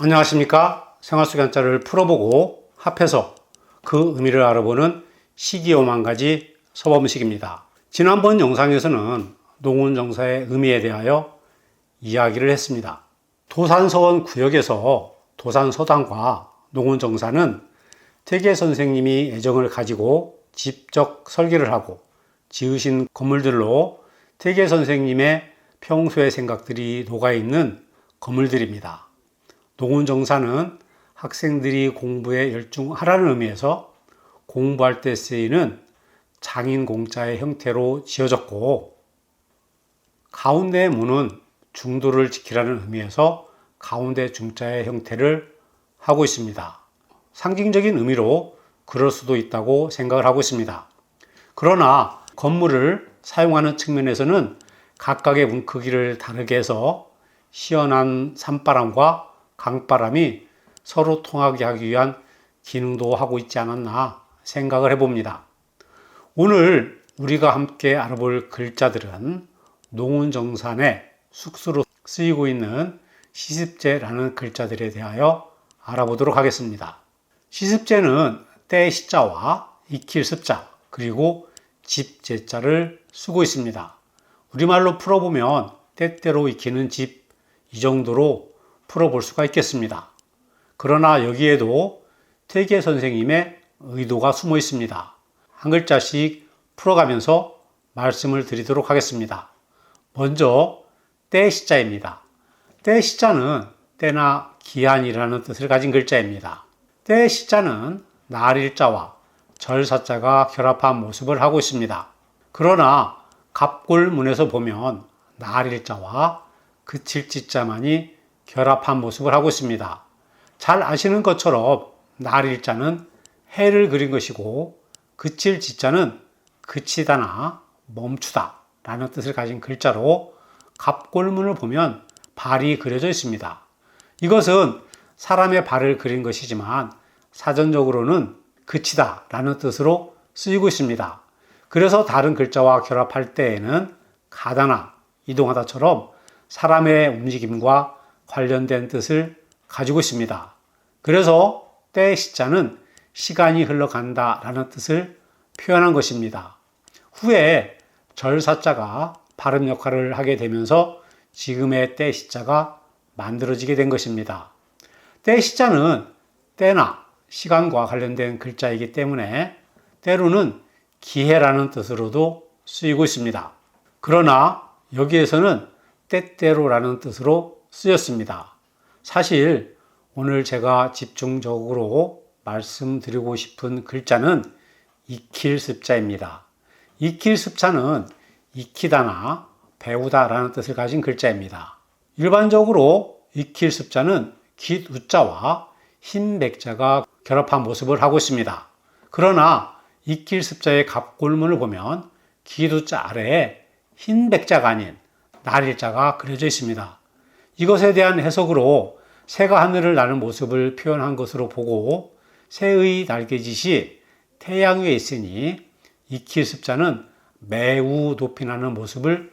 안녕하십니까? 생활 속 한자를 풀어보고 합해서 그 의미를 알아보는 시기오만가지 서범식입니다. 지난번 영상에서는 농운정사의 의미에 대하여 이야기를 했습니다. 도산서원 구역에서 도산서당과 농운정사는 태계 선생님이 애정을 가지고 직접 설계를 하고 지으신 건물들로 태계 선생님의 평소의 생각들이 녹아있는 건물들입니다. 농운정사는 학생들이 공부에 열중하라는 의미에서 공부할 때 쓰이는 장인공자의 형태로 지어졌고, 가운데 문은 중도를 지키라는 의미에서 가운데 중자의 형태를 하고 있습니다. 상징적인 의미로 그럴 수도 있다고 생각을 하고 있습니다. 그러나 건물을 사용하는 측면에서는 각각의 문 크기를 다르게 해서 시원한 산바람과 강바람이 서로 통하게 하기 위한 기능도 하고 있지 않았나 생각을 해봅니다. 오늘 우리가 함께 알아볼 글자들은 농운정산의 숙수로 쓰이고 있는 시습제라는 글자들에 대하여 알아보도록 하겠습니다. 시습제는 때 시자와 익힐 습자 그리고 집 제자를 쓰고 있습니다. 우리말로 풀어보면 때때로 익히는 집, 이 정도로 풀어볼 수가 있겠습니다. 그러나 여기에도 태계 선생님의 의도가 숨어 있습니다. 한 글자씩 풀어가면서 말씀을 드리도록 하겠습니다. 먼저 때 시자입니다. 때 시자는 때나 기한이라는 뜻을 가진 글자입니다. 때 시자는 날일자와 절사자가 결합한 모습을 하고 있습니다. 그러나 갑골문에서 보면 날일자와 그칠 지자만이 결합한 모습을 하고 있습니다. 잘 아시는 것처럼 날일자는 해를 그린 것이고 그칠 지자는 그치다나 멈추다 라는 뜻을 가진 글자로 갑골문을 보면 발이 그려져 있습니다. 이것은 사람의 발을 그린 것이지만 사전적으로는 그치다 라는 뜻으로 쓰이고 있습니다. 그래서 다른 글자와 결합할 때에는 가다나 이동하다처럼 사람의 움직임과 관련된 뜻을 가지고 있습니다. 그래서 때 시자는 시간이 흘러간다 라는 뜻을 표현한 것입니다. 후에 절사자가 발음 역할을 하게 되면서 지금의 때 시자가 만들어지게 된 것입니다. 때 시자는 때나 시간과 관련된 글자이기 때문에 때로는 기해라는 뜻으로도 쓰이고 있습니다. 그러나 여기에서는 때때로라는 뜻으로 쓰였습니다. 사실 오늘 제가 집중적으로 말씀드리고 싶은 글자는 익힐 습자입니다. 익힐 습자는 익히다나 배우다라는 뜻을 가진 글자입니다. 일반적으로 익힐 습자는 깃우자와 흰 백자가 결합한 모습을 하고 있습니다. 그러나 익힐 습자의 갑골문을 보면 깃우자 아래에 흰 백자가 아닌 날일자가 그려져 있습니다. 이것에 대한 해석으로 새가 하늘을 나는 모습을 표현한 것으로 보고 새의 날개짓이 태양 위에 있으니 익힐 습자는 매우 높이 나는 모습을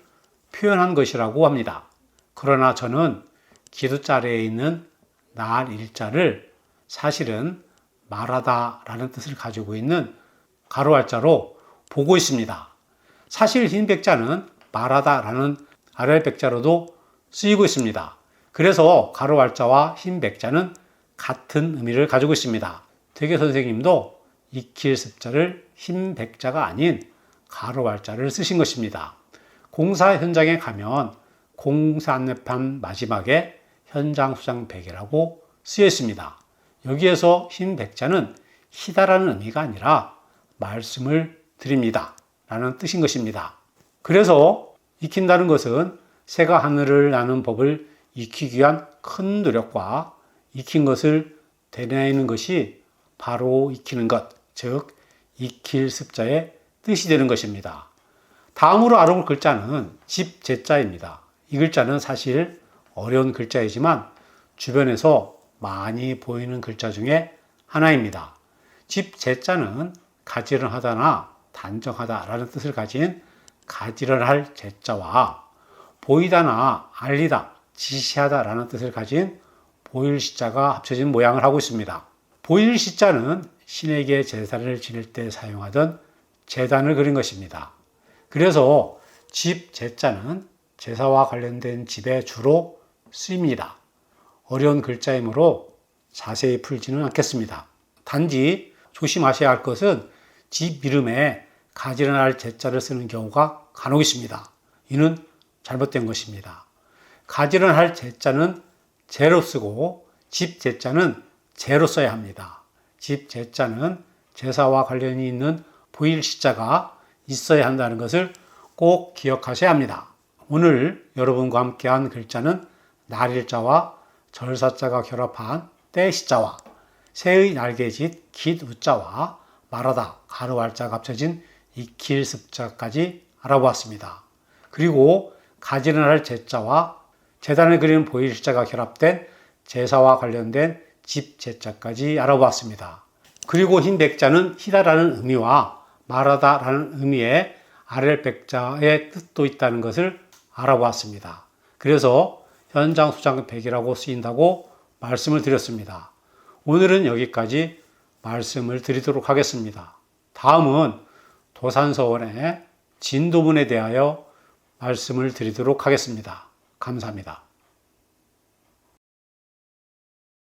표현한 것이라고 합니다. 그러나 저는 기두자 아래에 있는 날일자를 사실은 말하다 라는 뜻을 가지고 있는 가로알자로 보고 있습니다. 사실 흰 백자는 말하다 라는 아래 백자로도 쓰이고 있습니다. 그래서 가로알자와 흰 백자는 같은 의미를 가지고 있습니다. 태계 선생님도 익힐 습자를 흰 백자가 아닌 가로알자를 쓰신 것입니다. 공사 현장에 가면 공사 안내판 마지막에 현장 수장 베개라고 쓰여 있습니다. 여기에서 흰 백자는 희다라는 의미가 아니라 말씀을 드립니다 라는 뜻인 것입니다. 그래서 익힌다는 것은 새가 하늘을 나는 법을 익히기 위한 큰 노력과 익힌 것을 되뇌이는 것이 바로 익히는 것, 즉 익힐 습자의 뜻이 되는 것입니다. 다음으로 알아볼 글자는 집 제자입니다. 이 글자는 사실 어려운 글자이지만 주변에서 많이 보이는 글자 중에 하나입니다. 집 제자는 가지런하다나 단정하다라는 뜻을 가진 가지런할 제자와 보이다나 알리다, 지시하다라는 뜻을 가진 보일시자가 합쳐진 모양을 하고 있습니다. 보일시자는 신에게 제사를 지낼 때 사용하던 제단을 그린 것입니다. 그래서 집 제자는 제사와 관련된 집에 주로 쓰입니다. 어려운 글자이므로 자세히 풀지는 않겠습니다. 단지 조심하셔야 할 것은 집 이름에 가지런할 할 제자를 쓰는 경우가 간혹 있습니다. 이는 잘못된 것입니다. 가지런할 할 제자는 제로 쓰고 집 제자는 제로 써야 합니다. 집 제자는 제사와 관련이 있는 보일시자가 있어야 한다는 것을 꼭 기억하셔야 합니다. 오늘 여러분과 함께한 글자는 날일자와 절사자가 결합한 때시자와 새의 날개짓 깃우자와 말하다 가르왈자가 합쳐진 익힐습자까지 알아보았습니다. 그리고 가지런할 제자와 제단을 그리는 보일시자가 결합된 제사와 관련된 집 제자까지 알아보았습니다. 그리고 흰 백자는 희다라는 의미와 말하다라는 의미의 아렐백자의 뜻도 있다는 것을 알아보았습니다. 그래서 현장 수장 백이라고 쓰인다고 말씀을 드렸습니다. 오늘은 여기까지 말씀을 드리도록 하겠습니다. 다음은 도산서원의 진도문에 대하여 말씀을 드리도록 하겠습니다. 감사합니다.